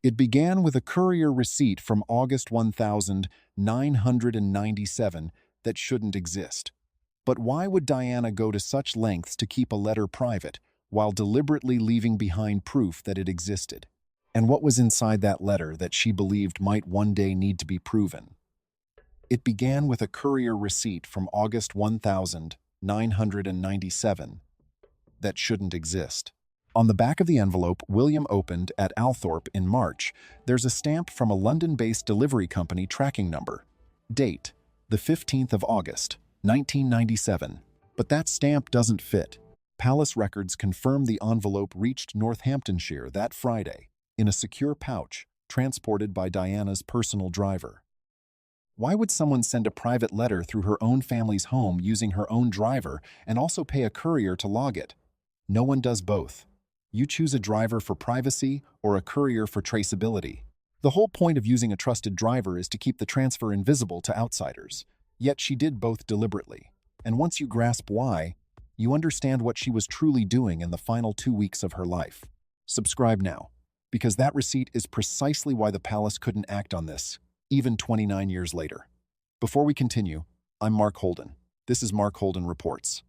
It began with a courier receipt from August 1997 that shouldn't exist. But why would Diana go to such lengths to keep a letter private while deliberately leaving behind proof that it existed? And what was inside that letter that she believed might one day need to be proven? It began with a courier receipt from August 1997 that shouldn't exist. On the back of the envelope William opened at Althorpe in March, there's a stamp from a London-based delivery company tracking number. Date, the 15th of August, 1997. But that stamp doesn't fit. Palace records confirm the envelope reached Northamptonshire that Friday, in a secure pouch, transported by Diana's personal driver. Why would someone send a private letter through her own family's home using her own driver and also pay a courier to log it? No one does both. You choose a driver for privacy or a courier for traceability. The whole point of using a trusted driver is to keep the transfer invisible to outsiders. Yet she did both deliberately. And once you grasp why, you understand what she was truly doing in the final 2 weeks of her life. Subscribe now, because that receipt is precisely why the palace couldn't act on this, even 29 years later. Before we continue, I'm Mark Holden. This is Mark Holden Reports.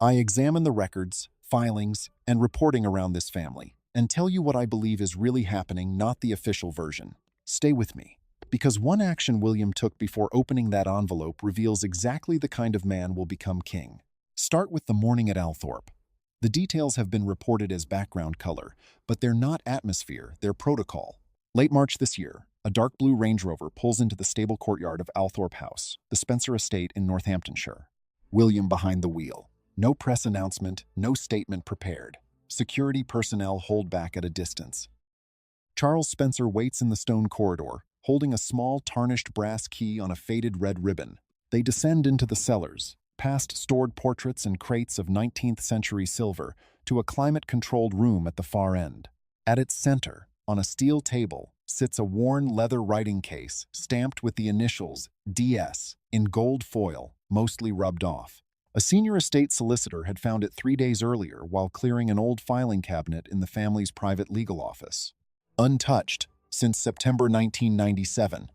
I examine the records, filings, and reporting around this family, and tell you what I believe is really happening, not the official version. Stay with me, because one action William took before opening that envelope reveals exactly the kind of man will become king. Start with the morning at Althorpe. The details have been reported as background color, but they're not atmosphere, they're protocol. Late March this year, a dark blue Range Rover pulls into the stable courtyard of Althorpe House, the Spencer estate in Northamptonshire. William behind the wheel. No press announcement, no statement prepared. Security personnel hold back at a distance. Charles Spencer waits in the stone corridor, holding a small tarnished brass key on a faded red ribbon. They descend into the cellars, past stored portraits and crates of 19th century silver, to a climate-controlled room at the far end. At its center, on a steel table, sits a worn leather writing case stamped with the initials DS in gold foil, mostly rubbed off. A senior estate solicitor had found it 3 days earlier while clearing an old filing cabinet in the family's private legal office. Untouched since September 1997.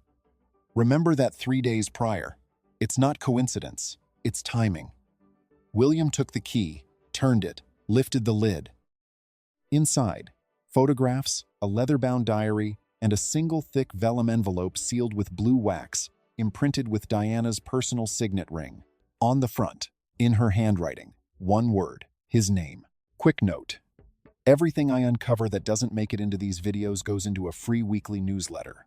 Remember that 3 days prior. It's not coincidence, it's timing. William took the key, turned it, lifted the lid. Inside, photographs, a leather-bound diary, and a single thick vellum envelope sealed with blue wax, imprinted with Diana's personal signet ring. On the front, in her handwriting, one word, his name. Quick note: everything I uncover that doesn't make it into these videos goes into a free weekly newsletter.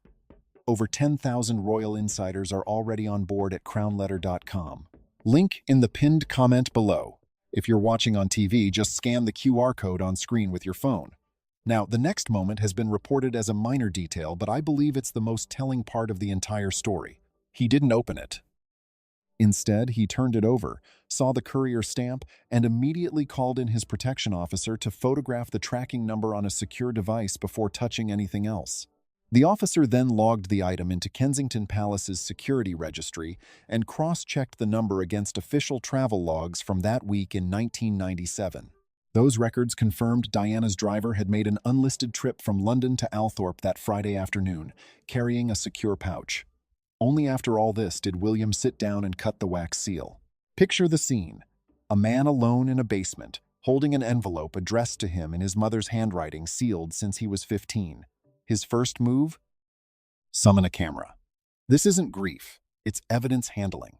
Over 10,000 royal insiders are already on board at crownletter.com. Link in the pinned comment below. If you're watching on TV, just scan the QR code on screen with your phone. Now, the next moment has been reported as a minor detail, but I believe it's the most telling part of the entire story. He didn't open it. Instead, he turned it over, saw the courier stamp, and immediately called in his protection officer to photograph the tracking number on a secure device before touching anything else. The officer then logged the item into Kensington Palace's security registry and cross-checked the number against official travel logs from that week in 1997. Those records confirmed Diana's driver had made an unlisted trip from London to Althorpe that Friday afternoon, carrying a secure pouch. Only after all this did William sit down and cut the wax seal. Picture the scene: a man alone in a basement, holding an envelope addressed to him in his mother's handwriting, sealed since he was 15. His first move? Summon a camera. This isn't grief, it's evidence handling.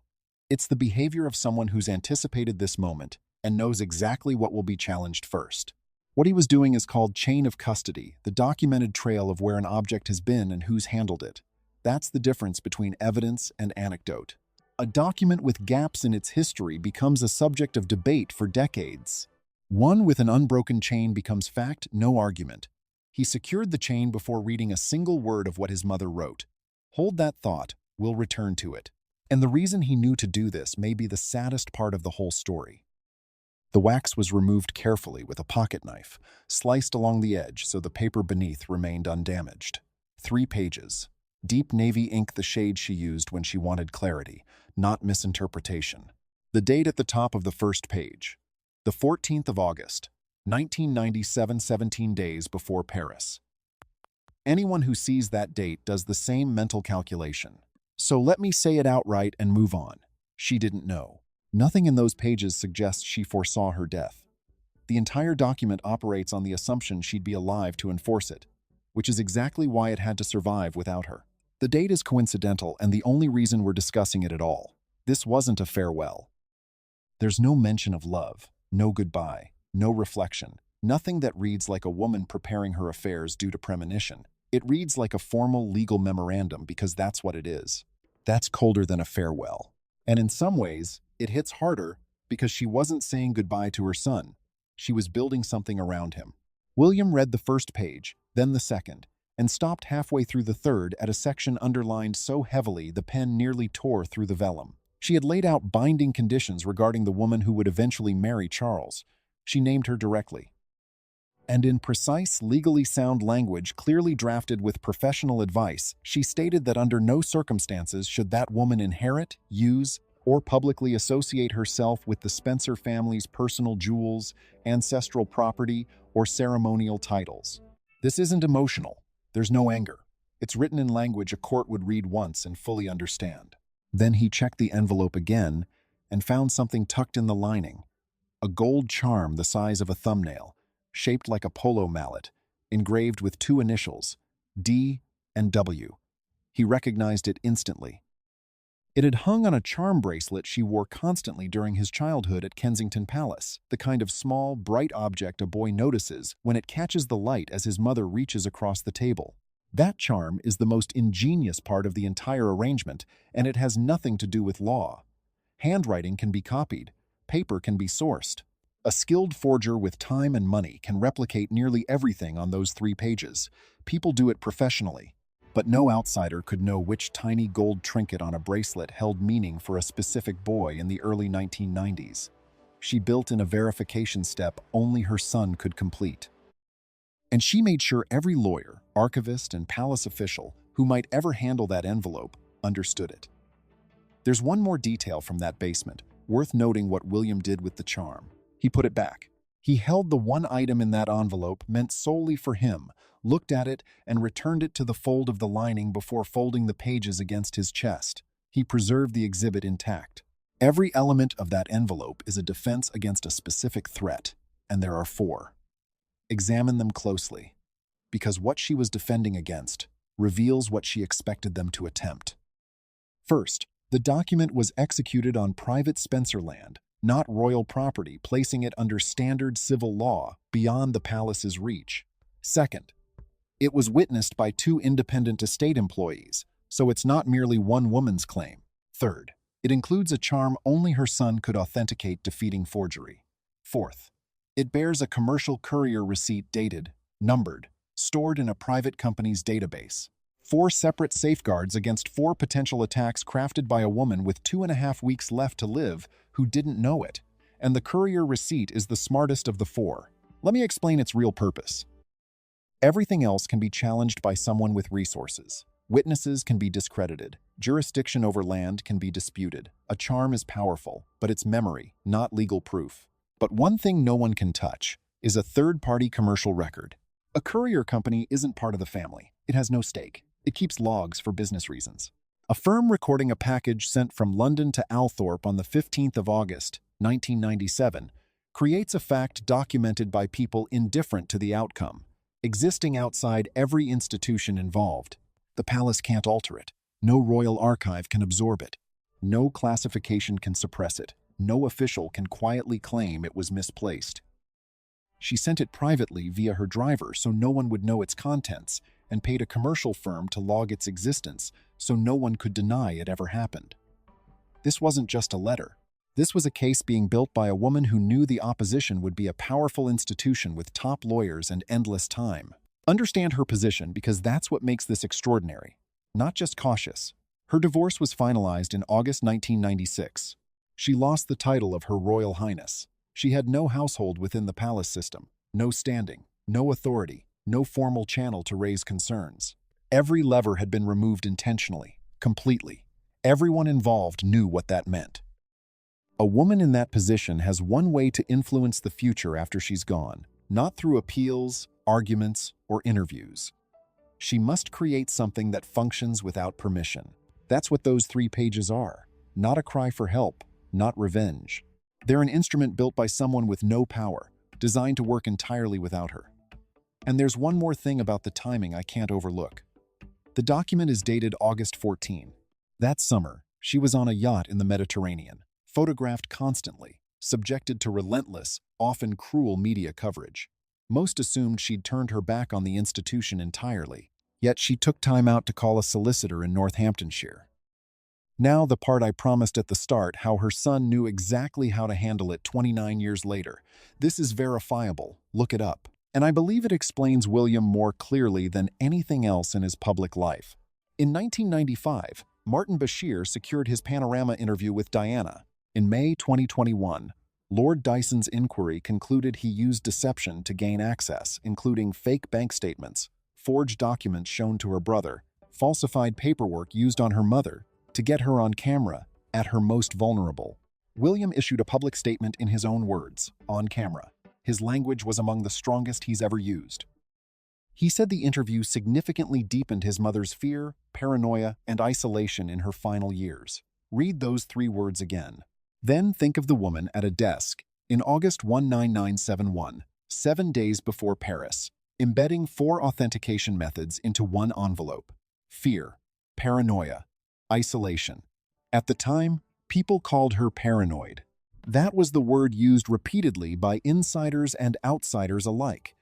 It's the behavior of someone who's anticipated this moment and knows exactly what will be challenged first. What he was doing is called chain of custody, the documented trail of where an object has been and who's handled it. That's the difference between evidence and anecdote. A document with gaps in its history becomes a subject of debate for decades. One with an unbroken chain becomes fact, no argument. He secured the chain before reading a single word of what his mother wrote. Hold that thought, we'll return to it. And the reason he knew to do this may be the saddest part of the whole story. The wax was removed carefully with a pocket knife, sliced along the edge so the paper beneath remained undamaged. 3 pages. Deep navy ink, the shade she used when she wanted clarity, not misinterpretation. The date at the top of the first page: the 14th of August, 1997, 17 days before Paris. Anyone who sees that date does the same mental calculation. So let me say it outright and move on. She didn't know. Nothing in those pages suggests she foresaw her death. The entire document operates on the assumption she'd be alive to enforce it, which is exactly why it had to survive without her. The date is coincidental and the only reason we're discussing it at all. This wasn't a farewell. There's no mention of love, no goodbye, no reflection, nothing that reads like a woman preparing her affairs due to premonition. It reads like a formal legal memorandum because that's what it is. That's colder than a farewell. And in some ways, it hits harder because she wasn't saying goodbye to her son. She was building something around him. William read the first page, then the second, and stopped halfway through the third at a section underlined so heavily the pen nearly tore through the vellum. She had laid out binding conditions regarding the woman who would eventually marry Charles. She named her directly. And in precise, legally sound language clearly drafted with professional advice, she stated that under no circumstances should that woman inherit, use, or publicly associate herself with the Spencer family's personal jewels, ancestral property, or ceremonial titles. This isn't emotional. There's no anger. It's written in language a court would read once and fully understand. Then he checked the envelope again and found something tucked in the lining. A gold charm the size of a thumbnail, shaped like a polo mallet, engraved with two initials, D and W. He recognized it instantly. It had hung on a charm bracelet she wore constantly during his childhood at Kensington Palace, the kind of small, bright object a boy notices when it catches the light as his mother reaches across the table. That charm is the most ingenious part of the entire arrangement, and it has nothing to do with law. Handwriting can be copied. Paper can be sourced. A skilled forger with time and money can replicate nearly everything on those 3 pages. People do it professionally. But no outsider could know which tiny gold trinket on a bracelet held meaning for a specific boy in the early 1990s. She built in a verification step only her son could complete. And she made sure every lawyer, archivist, and palace official who might ever handle that envelope understood it. There's one more detail from that basement, worth noting what William did with the charm. He put it back. He held the one item in that envelope meant solely for him, looked at it, and returned it to the fold of the lining before folding the pages against his chest. He preserved the exhibit intact. Every element of that envelope is a defense against a specific threat, and there are 4. Examine them closely, because what she was defending against reveals what she expected them to attempt. First, the document was executed on private Spencer land, not royal property, placing it under standard civil law beyond the palace's reach. Second, it was witnessed by 2 independent estate employees, so it's not merely one woman's claim. Third, it includes a charm only her son could authenticate, defeating forgery. Fourth, it bears a commercial courier receipt dated, numbered, stored in a private company's database. 4 separate safeguards against 4 potential attacks crafted by a woman with 2.5 weeks left to live who didn't know it. And the courier receipt is the smartest of the 4. Let me explain its real purpose. Everything else can be challenged by someone with resources. Witnesses can be discredited. Jurisdiction over land can be disputed. A charm is powerful, but it's memory, not legal proof. But one thing no one can touch is a third-party commercial record. A courier company isn't part of the family. It has no stake. It keeps logs for business reasons. A firm recording a package sent from London to Althorpe on the 15th of August, 1997, creates a fact documented by people indifferent to the outcome, existing outside every institution involved. The palace can't alter it. No royal archive can absorb it. No classification can suppress it. No official can quietly claim it was misplaced. She sent it privately via her driver so no one would know its contents, and paid a commercial firm to log its existence so no one could deny it ever happened. This wasn't just a letter. This was a case being built by a woman who knew the opposition would be a powerful institution with top lawyers and endless time. Understand her position because that's what makes this extraordinary, not just cautious. Her divorce was finalized in August 1996. She lost the title of Her Royal Highness. She had no household within the palace system, no standing, no authority, no formal channel to raise concerns. Every lever had been removed intentionally, completely. Everyone involved knew what that meant. A woman in that position has one way to influence the future after she's gone, not through appeals, arguments, or interviews. She must create something that functions without permission. That's what those 3 pages are. Not a cry for help, not revenge. They're an instrument built by someone with no power, designed to work entirely without her. And there's one more thing about the timing I can't overlook. The document is dated August 14. That summer, she was on a yacht in the Mediterranean, photographed constantly, subjected to relentless, often cruel media coverage. Most assumed she'd turned her back on the institution entirely, yet she took time out to call a solicitor in Northamptonshire. Now the part I promised at the start, how her son knew exactly how to handle it 29 years later. This is verifiable, look it up. And I believe it explains William more clearly than anything else in his public life. In 1995, Martin Bashir secured his panorama interview with Diana. In May 2021, Lord Dyson's inquiry concluded he used deception to gain access, including fake bank statements, forged documents shown to her brother, falsified paperwork used on her mother, to get her on camera at her most vulnerable. William issued a public statement in his own words, on camera. His language was among the strongest he's ever used. He said the interview significantly deepened his mother's fear, paranoia, and isolation in her final years. Read those 3 words again. Then think of the woman at a desk in August 19971, 7 days before Paris, embedding 4 authentication methods into one envelope. Fear, paranoia, isolation. At the time, people called her paranoid. That was the word used repeatedly by insiders and outsiders alike.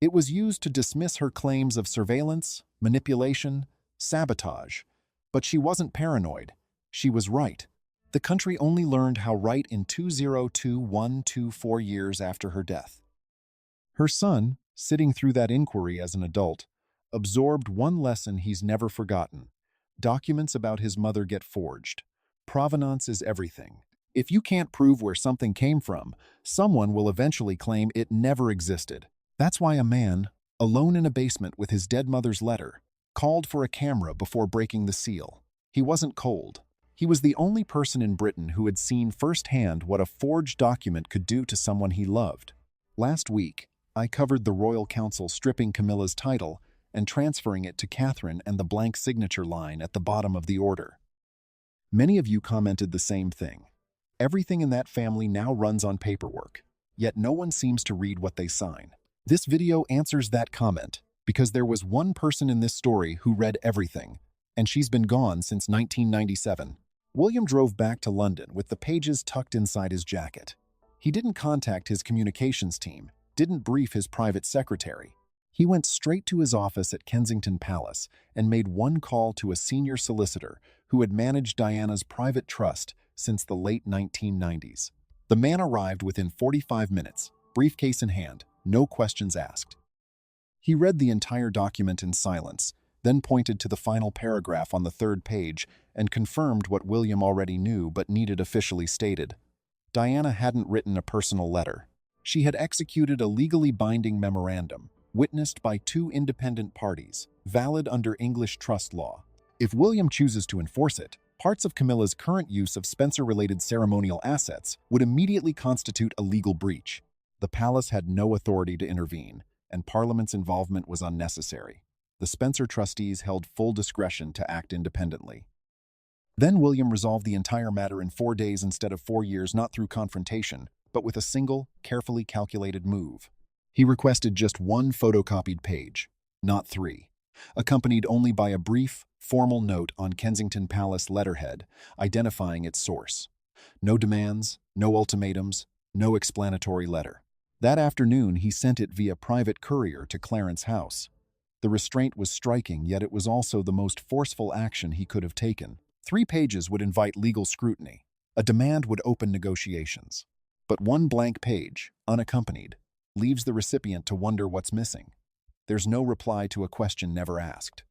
It was used to dismiss her claims of surveillance, manipulation, sabotage. But she wasn't paranoid. She was right. The country only learned how right in 202124 years after her death. Her son, sitting through that inquiry as an adult, absorbed one lesson he's never forgotten. Documents about his mother get forged. Provenance is everything. If you can't prove where something came from, someone will eventually claim it never existed. That's why a man, alone in a basement with his dead mother's letter, called for a camera before breaking the seal. He wasn't cold. He was the only person in Britain who had seen firsthand what a forged document could do to someone he loved. Last week, I covered the Royal Council stripping Camilla's title and transferring it to Catherine and the blank signature line at the bottom of the order. Many of you commented the same thing. Everything in that family now runs on paperwork, yet no one seems to read what they sign. This video answers that comment because there was one person in this story who read everything, and she's been gone since 1997. William drove back to London with the pages tucked inside his jacket. He didn't contact his communications team, didn't brief his private secretary. He went straight to his office at Kensington Palace and made one call to a senior solicitor who had managed Diana's private trust since the late 1990s. The man arrived within 45 minutes, briefcase in hand, no questions asked. He read the entire document in silence, then pointed to the final paragraph on the 3rd page and confirmed what William already knew but needed officially stated. Diana hadn't written a personal letter. She had executed a legally binding memorandum, witnessed by 2 independent parties, valid under English trust law. If William chooses to enforce it, parts of Camilla's current use of Spencer-related ceremonial assets would immediately constitute a legal breach. The palace had no authority to intervene, and Parliament's involvement was unnecessary. The Spencer trustees held full discretion to act independently. Then William resolved the entire matter in 4 days instead of 4 years, not through confrontation, but with a single, carefully calculated move. He requested just 1 photocopied page, not 3, accompanied only by a brief, formal note on Kensington Palace letterhead identifying its source. No demands, no ultimatums, no explanatory letter. That afternoon, he sent it via private courier to Clarence House. The restraint was striking, yet it was also the most forceful action he could have taken. 3 pages would invite legal scrutiny. A demand would open negotiations. But 1 blank page, unaccompanied, leaves the recipient to wonder what's missing. There's no reply to a question never asked.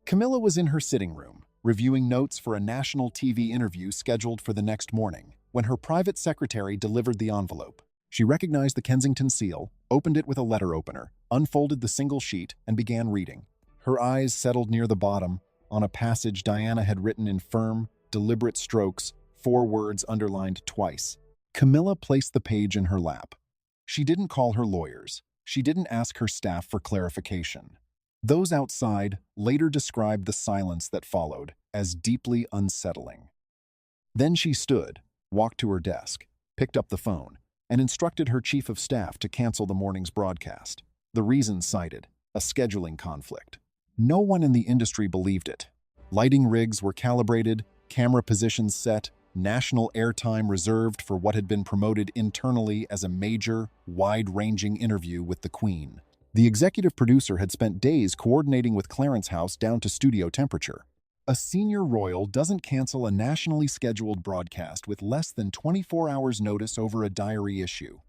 Camilla was in her sitting room, reviewing notes for a national TV interview scheduled for the next morning, when her private secretary delivered the envelope. She recognized the Kensington seal, opened it with a letter opener, unfolded the single sheet, and began reading. Her eyes settled near the bottom, on a passage Diana had written in firm, deliberate strokes, 4 words underlined twice. Camilla placed the page in her lap. She didn't call her lawyers. She didn't ask her staff for clarification. Those outside later described the silence that followed as deeply unsettling. Then she stood, walked to her desk, picked up the phone, and instructed her chief of staff to cancel the morning's broadcast. The reason cited: a scheduling conflict. No one in the industry believed it. Lighting rigs were calibrated, camera positions set, national airtime reserved for what had been promoted internally as a major, wide-ranging interview with the Queen. The executive producer had spent days coordinating with Clarence House down to studio temperature. A senior royal doesn't cancel a nationally scheduled broadcast with less than 24 hours' notice over a diary issue.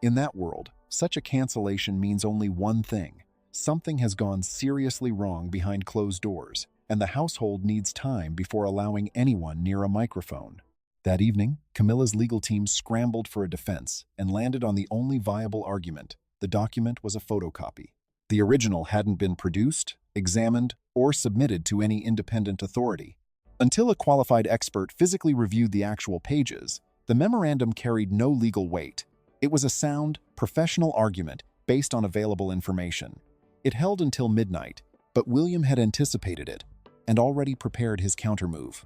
In that world, such a cancellation means only one thing: something has gone seriously wrong behind closed doors, and the household needs time before allowing anyone near a microphone. That evening, Camilla's legal team scrambled for a defense and landed on the only viable argument: the document was a photocopy. The original hadn't been produced, examined, or submitted to any independent authority. Until a qualified expert physically reviewed the actual pages, the memorandum carried no legal weight. It was a sound, professional argument based on available information. It held until midnight, but William had anticipated it and already prepared his countermove.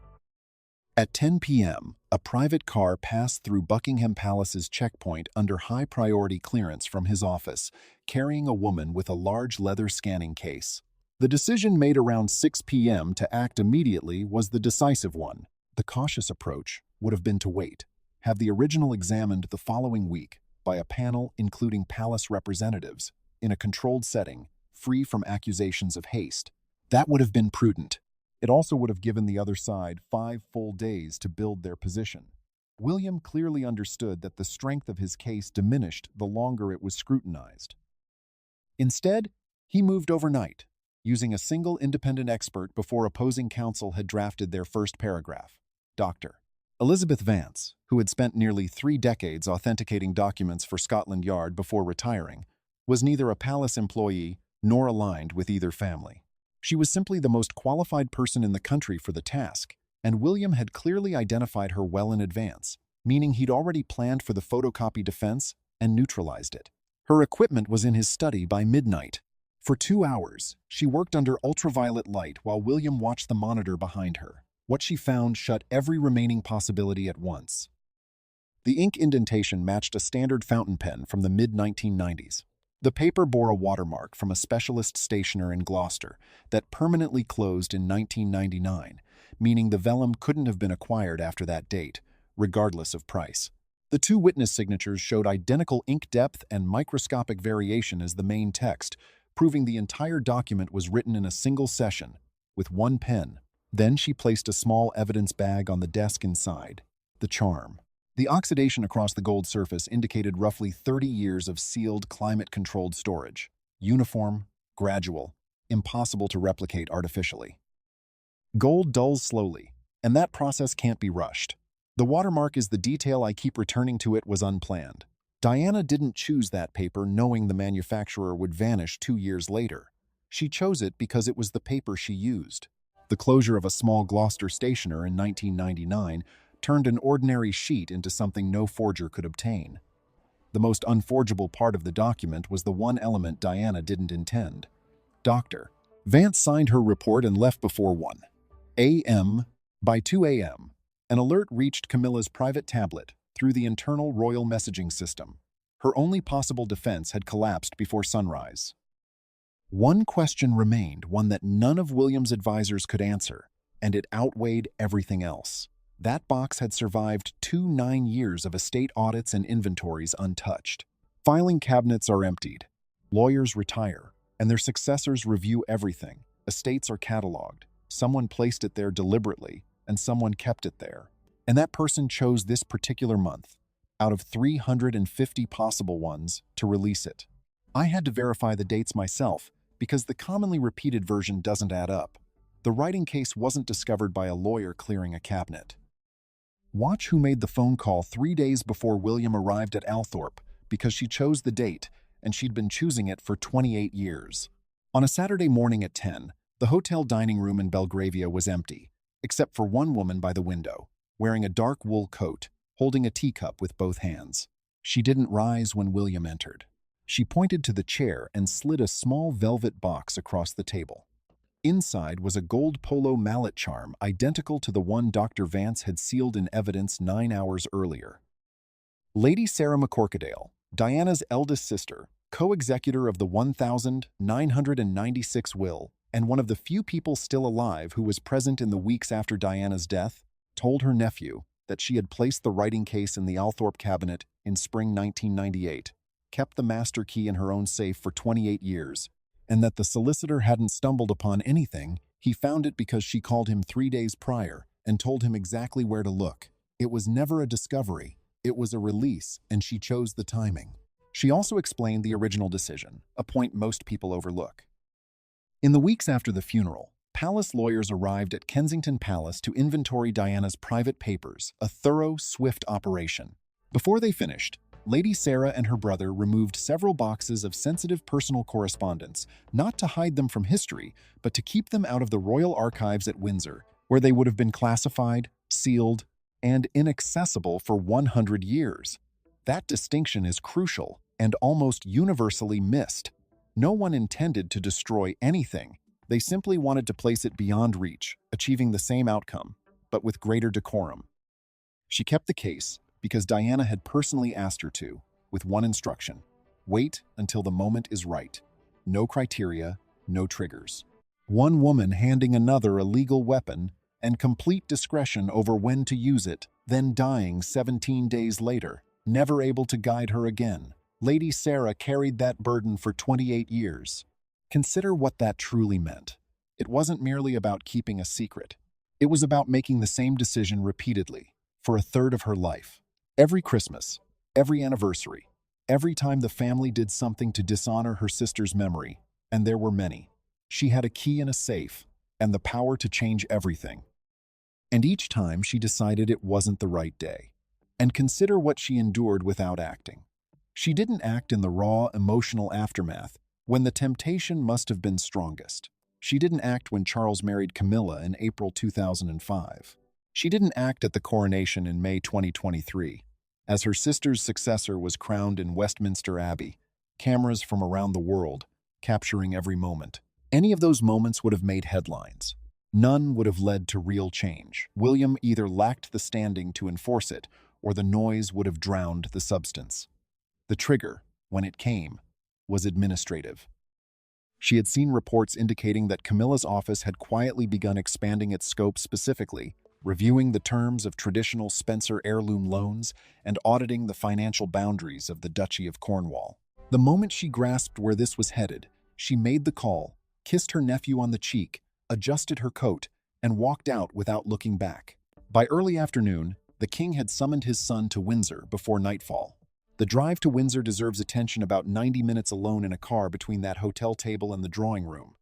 At 10 p.m., a private car passed through Buckingham Palace's checkpoint under high-priority clearance from his office, carrying a woman with a large leather scanning case. The decision made around 6 p.m. to act immediately was the decisive one. The cautious approach would have been to wait, have the original examined the following week by a panel including palace representatives, in a controlled setting, free from accusations of haste. That would have been prudent. It also would have given the other side 5 full days to build their position. William clearly understood that the strength of his case diminished the longer it was scrutinized. Instead, he moved overnight, using a single independent expert before opposing counsel had drafted their first paragraph. Dr. Elizabeth Vance, who had spent nearly 3 decades authenticating documents for Scotland Yard before retiring, was neither a palace employee nor aligned with either family. She was simply the most qualified person in the country for the task, and William had clearly identified her well in advance, meaning he'd already planned for the photocopy defense and neutralized it. Her equipment was in his study by midnight. For 2 hours, she worked under ultraviolet light while William watched the monitor behind her. What she found shut every remaining possibility at once. The ink indentation matched a standard fountain pen from the mid-1990s. The paper bore a watermark from a specialist stationer in Gloucester that permanently closed in 1999, meaning the vellum couldn't have been acquired after that date, regardless of price. The 2 witness signatures showed identical ink depth and microscopic variation as the main text, proving the entire document was written in a single session, with 1 pen. Then she placed a small evidence bag on the desk inside. The charm. The oxidation across the gold surface indicated roughly 30 years of sealed, climate-controlled storage. Uniform, gradual, impossible to replicate artificially. Gold dulls slowly, and that process can't be rushed. The watermark is the detail I keep returning to. It was unplanned. Diana didn't choose that paper knowing the manufacturer would vanish 2 years later. She chose it because it was the paper she used. The closure of a small Gloucester stationer in 1999 turned an ordinary sheet into something no forger could obtain. The most unforgeable part of the document was the one element Diana didn't intend. Dr. Vance signed her report and left before 1 a.m. By 2 a.m., an alert reached Camilla's private tablet through the internal royal messaging system. Her only possible defense had collapsed before sunrise. One question remained, one that none of William's advisors could answer, and it outweighed everything else. That box had survived 9 years of estate audits and inventories untouched. Filing cabinets are emptied. Lawyers retire, and their successors review everything. Estates are cataloged. Someone placed it there deliberately, and someone kept it there. And that person chose this particular month, out of 350 possible ones, to release it. I had to verify the dates myself, because the commonly repeated version doesn't add up. The writing case wasn't discovered by a lawyer clearing a cabinet. Watch who made the phone call 3 days before William arrived at Althorpe, because she chose the date, and she'd been choosing it for 28 years. On a Saturday morning at 10, the hotel dining room in Belgravia was empty, except for one woman by the window, wearing a dark wool coat, holding a teacup with both hands. She didn't rise when William entered. She pointed to the chair and slid a small velvet box across the table. Inside was a gold polo mallet charm identical to the one Dr. Vance had sealed in evidence 9 hours earlier. Lady Sarah McCorkadale, Diana's eldest sister, co-executor of the 1996 will, and one of the few people still alive who was present in the weeks after Diana's death, told her nephew that she had placed the writing case in the Althorpe cabinet in spring 1998, kept the master key in her own safe for 28 years, and that the solicitor hadn't stumbled upon anything. He found it because she called him 3 days prior and told him exactly where to look. It was never a discovery. It was a release, and she chose the timing. She also explained the original decision, a point most people overlook. In the weeks after the funeral, palace lawyers arrived at Kensington Palace to inventory Diana's private papers, a thorough, swift operation. Before they finished, Lady Sarah and her brother removed several boxes of sensitive personal correspondence, not to hide them from history, but to keep them out of the royal archives at Windsor, where they would have been classified, sealed, and inaccessible for 100 years. That distinction is crucial and almost universally missed. No one intended to destroy anything. They simply wanted to place it beyond reach, achieving the same outcome, but with greater decorum. She kept the case because Diana had personally asked her to, with one instruction: wait until the moment is right. No criteria, no triggers. One woman handing another a legal weapon and complete discretion over when to use it, then dying 17 days later, never able to guide her again. Lady Sarah carried that burden for 28 years. Consider what that truly meant. It wasn't merely about keeping a secret. It was about making the same decision repeatedly, for a third of her life. Every Christmas, every anniversary, every time the family did something to dishonor her sister's memory, and there were many, she had a key in a safe and the power to change everything. And each time she decided it wasn't the right day. And consider what she endured without acting. She didn't act in the raw, emotional aftermath, when the temptation must have been strongest. She didn't act when Charles married Camilla in April 2005. She didn't act at the coronation in May 2023, as her sister's successor was crowned in Westminster Abbey, cameras from around the world capturing every moment. Any of those moments would have made headlines. None would have led to real change. William either lacked the standing to enforce it, or the noise would have drowned the substance. The trigger, when it came, was administrative. She had seen reports indicating that Camilla's office had quietly begun expanding its scope, specifically reviewing the terms of traditional Spencer heirloom loans and auditing the financial boundaries of the Duchy of Cornwall. The moment she grasped where this was headed, she made the call, kissed her nephew on the cheek, adjusted her coat, and walked out without looking back. By early afternoon, the king had summoned his son to Windsor before nightfall. The drive to Windsor deserves attention. About 90 minutes alone in a car between that hotel table and the drawing room.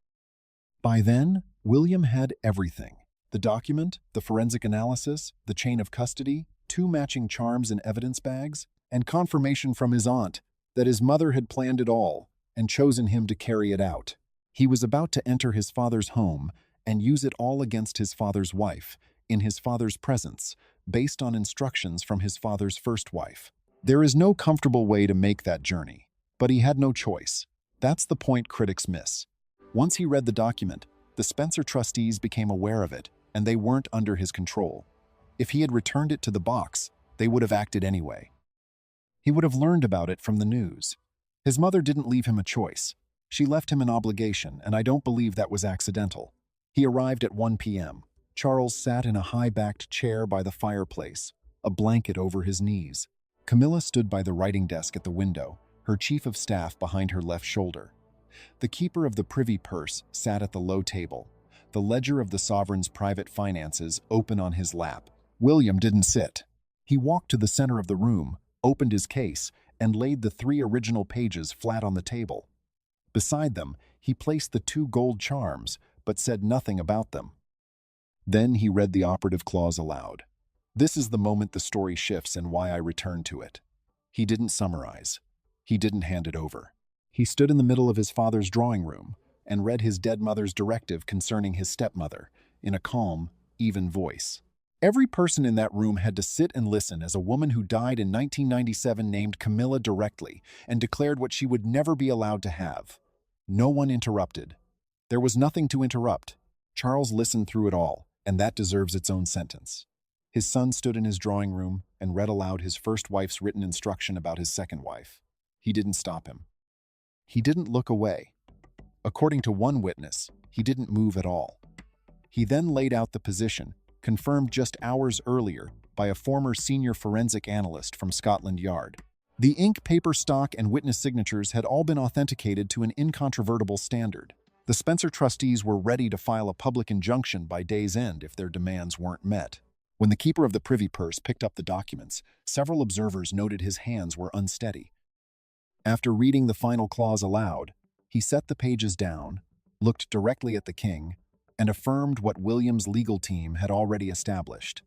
By then, William had everything. The document, the forensic analysis, the chain of custody, 2 matching charms in evidence bags, and confirmation from his aunt that his mother had planned it all and chosen him to carry it out. He was about to enter his father's home and use it all against his father's wife, in his father's presence, based on instructions from his father's first wife. There is no comfortable way to make that journey, but he had no choice. That's the point critics miss. Once he read the document, the Spencer trustees became aware of it, and they weren't under his control. If he had returned it to the box, they would have acted anyway. He would have learned about it from the news. His mother didn't leave him a choice. She left him an obligation, and I don't believe that was accidental. He arrived at 1 p.m. Charles sat in a high-backed chair by the fireplace, a blanket over his knees. Camilla stood by the writing desk at the window, her chief of staff behind her left shoulder. The keeper of the privy purse sat at the low table, the ledger of the sovereign's private finances open on his lap. William didn't sit. He walked to the center of the room, opened his case, and laid the 3 original pages flat on the table. Beside them, he placed the 2 gold charms, but said nothing about them. Then he read the operative clause aloud. This is the moment the story shifts and why I return to it. He didn't summarize. He didn't hand it over. He stood in the middle of his father's drawing room and read his dead mother's directive concerning his stepmother in a calm, even voice. Every person in that room had to sit and listen as a woman who died in 1997 named Camilla directly and declared what she would never be allowed to have. No one interrupted. There was nothing to interrupt. Charles listened through it all, and that deserves its own sentence. His son stood in his drawing room and read aloud his first wife's written instruction about his second wife. He didn't stop him. He didn't look away. According to one witness, he didn't move at all. He then laid out the position, confirmed just hours earlier by a former senior forensic analyst from Scotland Yard. The ink, paper stock, and witness signatures had all been authenticated to an incontrovertible standard. The Spencer trustees were ready to file a public injunction by day's end if their demands weren't met. When the keeper of the privy purse picked up the documents, several observers noted his hands were unsteady. After reading the final clause aloud, he set the pages down, looked directly at the king, and affirmed what William's legal team had already established.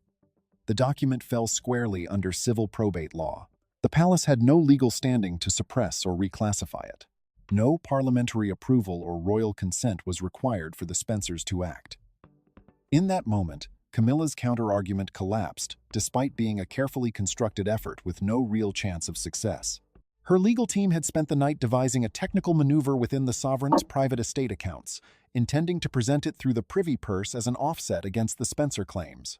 The document fell squarely under civil probate law. The palace had no legal standing to suppress or reclassify it. No parliamentary approval or royal consent was required for the Spencers to act. In that moment, Camilla's counter-argument collapsed, despite being a carefully constructed effort with no real chance of success. Her legal team had spent the night devising a technical maneuver within the sovereign's private estate accounts, intending to present it through the privy purse as an offset against the Spencer claims.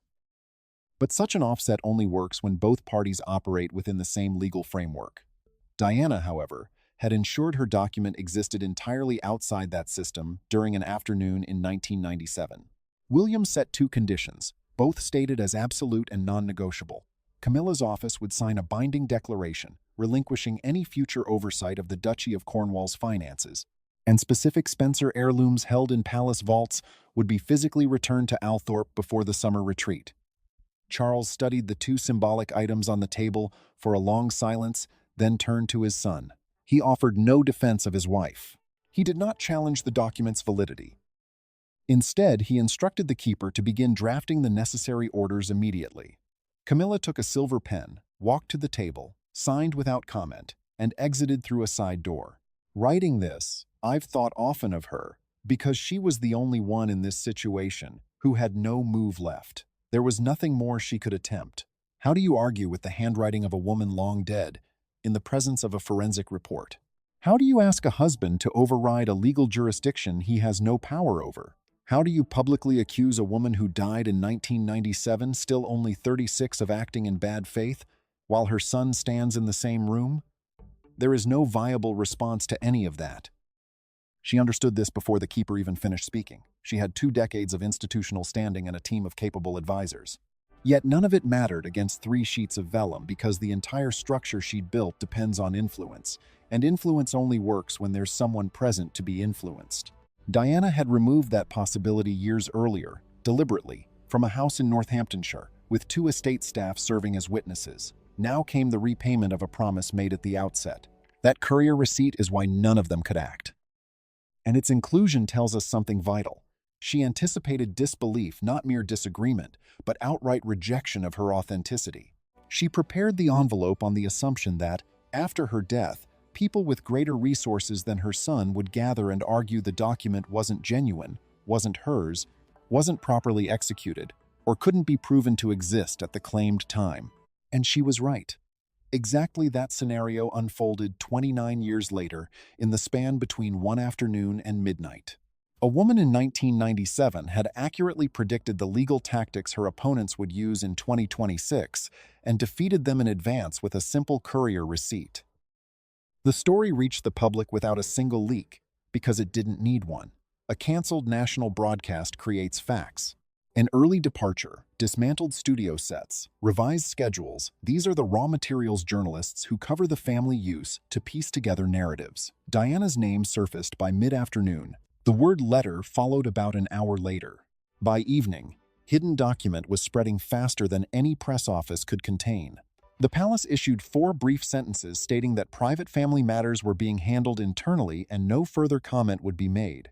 But such an offset only works when both parties operate within the same legal framework. Diana, however, had ensured her document existed entirely outside that system during an afternoon in 1997. William set two conditions, both stated as absolute and non-negotiable. Camilla's office would sign a binding declaration, relinquishing any future oversight of the Duchy of Cornwall's finances, and specific Spencer heirlooms held in palace vaults would be physically returned to Althorpe before the summer retreat. Charles studied the two symbolic items on the table for a long silence, then turned to his son. He offered no defense of his wife. He did not challenge the document's validity. Instead, he instructed the keeper to begin drafting the necessary orders immediately. Camilla took a silver pen, walked to the table, signed without comment, and exited through a side door. Writing this, I've thought often of her, because she was the only one in this situation who had no move left. There was nothing more she could attempt. How do you argue with the handwriting of a woman long dead in the presence of a forensic report? How do you ask a husband to override a legal jurisdiction he has no power over? How do you publicly accuse a woman who died in 1997, still only 36, of acting in bad faith, while her son stands in the same room? There is no viable response to any of that. She understood this before the keeper even finished speaking. She had 2 decades of institutional standing and a team of capable advisors. Yet none of it mattered against 3 sheets of vellum because the entire structure she'd built depends on influence, and influence only works when there's someone present to be influenced. Diana had removed that possibility years earlier, deliberately, from a house in Northamptonshire, with 2 estate staff serving as witnesses. Now came the repayment of a promise made at the outset. That courier receipt is why none of them could act. And its inclusion tells us something vital. She anticipated disbelief, not mere disagreement, but outright rejection of her authenticity. She prepared the envelope on the assumption that, after her death, people with greater resources than her son would gather and argue the document wasn't genuine, wasn't hers, wasn't properly executed, or couldn't be proven to exist at the claimed time. And she was right. Exactly that scenario unfolded 29 years later in the span between one afternoon and midnight. A woman in 1997 had accurately predicted the legal tactics her opponents would use in 2026 and defeated them in advance with a simple courier receipt. The story reached the public without a single leak because it didn't need one. A canceled national broadcast creates facts. An early departure, dismantled studio sets, revised schedules, these are the raw materials journalists who cover the family use to piece together narratives. Diana's name surfaced by mid-afternoon. The word letter followed about an hour later. By evening, hidden document was spreading faster than any press office could contain. The palace issued 4 brief sentences stating that private family matters were being handled internally and no further comment would be made.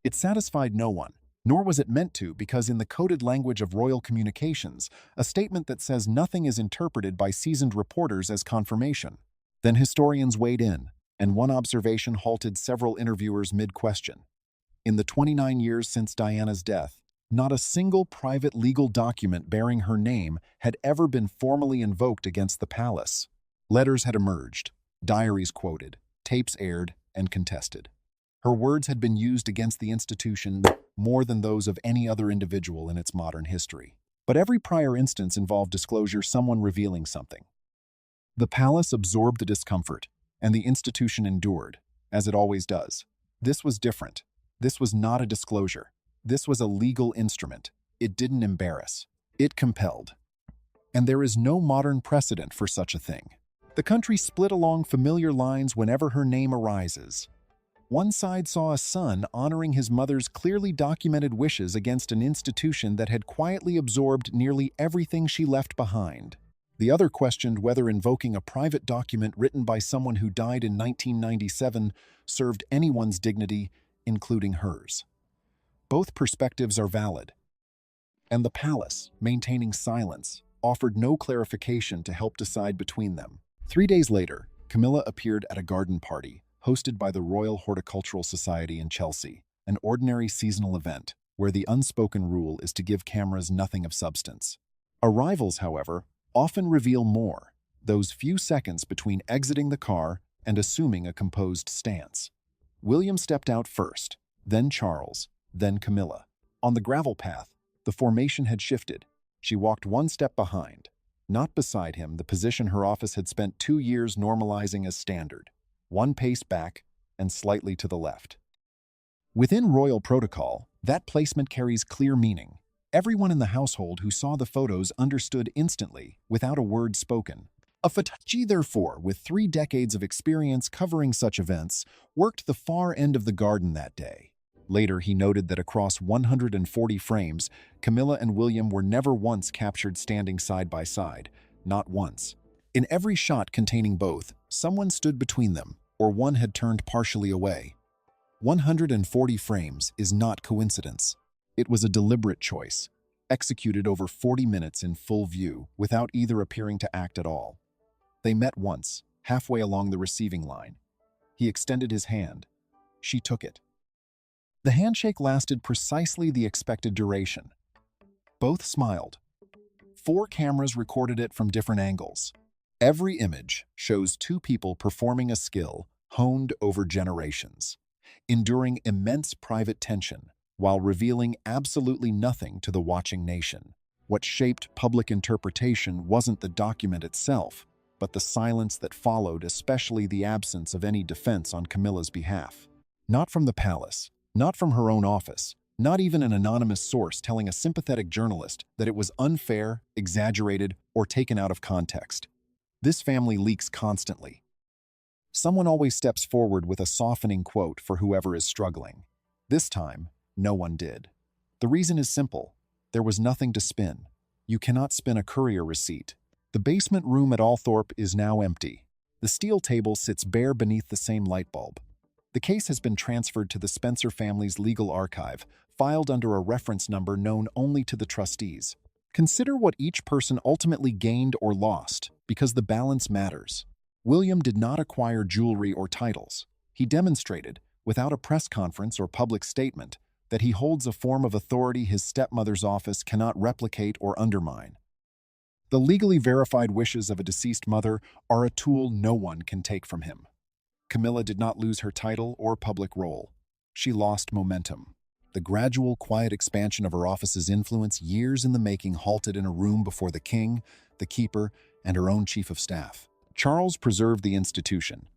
It satisfied no one. Nor was it meant to, because in the coded language of royal communications, a statement that says nothing is interpreted by seasoned reporters as confirmation. Then historians weighed in, and one observation halted several interviewers mid-question. In the 29 years since Diana's death, Not a single private legal document bearing her name had ever been formally invoked against the palace. Letters had emerged, diaries quoted, tapes aired and contested. Her words had been used against the institution more than those of any other individual in its modern history. But every prior instance involved disclosure, someone revealing something. The palace absorbed the discomfort, and the institution endured, as it always does. This was different. This was not a disclosure. This was a legal instrument. It didn't embarrass. It compelled. And there is no modern precedent for such a thing. The country split along familiar lines whenever her name arises. One side saw a son honoring his mother's clearly documented wishes against an institution that had quietly absorbed nearly everything she left behind. The other questioned whether invoking a private document written by someone who died in 1997 served anyone's dignity, including hers. Both perspectives are valid. And the palace, maintaining silence, offered no clarification to help decide between them. 3 days later, Camilla appeared at a garden party, hosted by the Royal Horticultural Society in Chelsea, an ordinary seasonal event where the unspoken rule is to give cameras nothing of substance. Arrivals, however, often reveal more, those few seconds between exiting the car and assuming a composed stance. William stepped out first, then Charles, then Camilla. On the gravel path, the formation had shifted. She walked one step behind, not beside him, the position her office had spent 2 years normalizing as standard. One pace back and slightly to the left. Within royal protocol, that placement carries clear meaning. Everyone in the household who saw the photos understood instantly, without a word spoken. A photographer, therefore, with 3 decades of experience covering such events, worked the far end of the garden that day. Later, he noted that across 140 frames, Camilla and William were never once captured standing side by side, not once. In every shot containing both, someone stood between them, or one had turned partially away. 140 frames is not coincidence. It was a deliberate choice, executed over 40 minutes in full view, without either appearing to act at all. They met once, halfway along the receiving line. He extended his hand. She took it. The handshake lasted precisely the expected duration. Both smiled. 4 cameras recorded it from different angles. Every image shows 2 people performing a skill honed over generations, enduring immense private tension while revealing absolutely nothing to the watching nation. What shaped public interpretation wasn't the document itself, but the silence that followed, especially the absence of any defense on Camilla's behalf. Not from the palace, not from her own office, not even an anonymous source telling a sympathetic journalist that it was unfair, exaggerated, or taken out of context. This family leaks constantly. Someone always steps forward with a softening quote for whoever is struggling. This time, no one did. The reason is simple. There was nothing to spin. You cannot spin a courier receipt. The basement room at Althorpe is now empty. The steel table sits bare beneath the same light bulb. The case has been transferred to the Spencer family's legal archive, filed under a reference number known only to the trustees. Consider what each person ultimately gained or lost, because the balance matters. William did not acquire jewelry or titles. He demonstrated, without a press conference or public statement, that he holds a form of authority his stepmother's office cannot replicate or undermine. The legally verified wishes of a deceased mother are a tool no one can take from him. Camilla did not lose her title or public role. She lost momentum. The gradual, quiet expansion of her office's influence, years in the making, halted in a room before the king, the keeper, and her own chief of staff. Charles preserved the institution,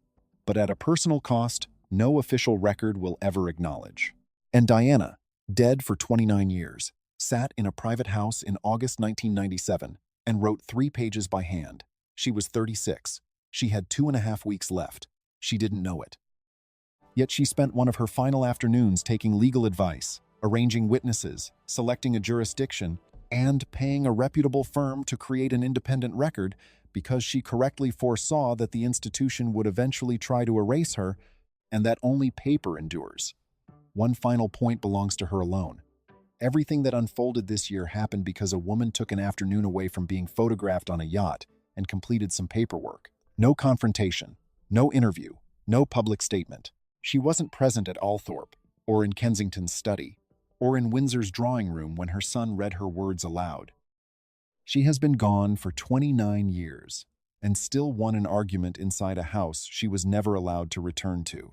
but at a personal cost no official record will ever acknowledge. And Diana, dead for 29 years, sat in a private house in August 1997 and wrote 3 pages by hand. She was 36. She had 2.5 weeks left. She didn't know it. Yet she spent one of her final afternoons taking legal advice, arranging witnesses, selecting a jurisdiction, and paying a reputable firm to create an independent record because she correctly foresaw that the institution would eventually try to erase her and that only paper endures. One final point belongs to her alone. Everything that unfolded this year happened because a woman took an afternoon away from being photographed on a yacht and completed some paperwork. No confrontation, no interview, no public statement. She wasn't present at Althorpe or in Kensington's study. or in Windsor's drawing room when her son read her words aloud. She has been gone for 29 years and still won an argument inside a house she was never allowed to return to.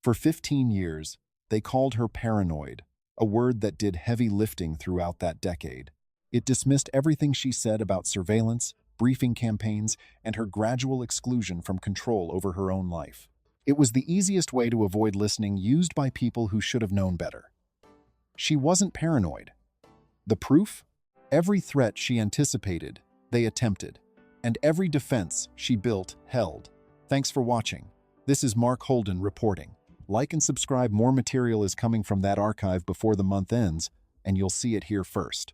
For 15 years, they called her paranoid, a word that did heavy lifting throughout that decade. It dismissed everything she said about surveillance, briefing campaigns, and her gradual exclusion from control over her own life. It was the easiest way to avoid listening, used by people who should have known better. She wasn't paranoid. The proof? Every threat she anticipated, they attempted, and every defense she built held. Thanks for watching. This is Mark Holden reporting. Like and subscribe. More material is coming from that archive before the month ends, and you'll see it here first.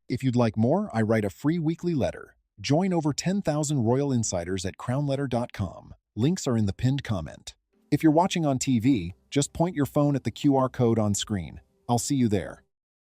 If you'd like more, I write a free weekly letter. Join over 10,000 royal insiders at crownletter.com. Links are in the pinned comment. If you're watching on TV, just point your phone at the QR code on screen. I'll see you there.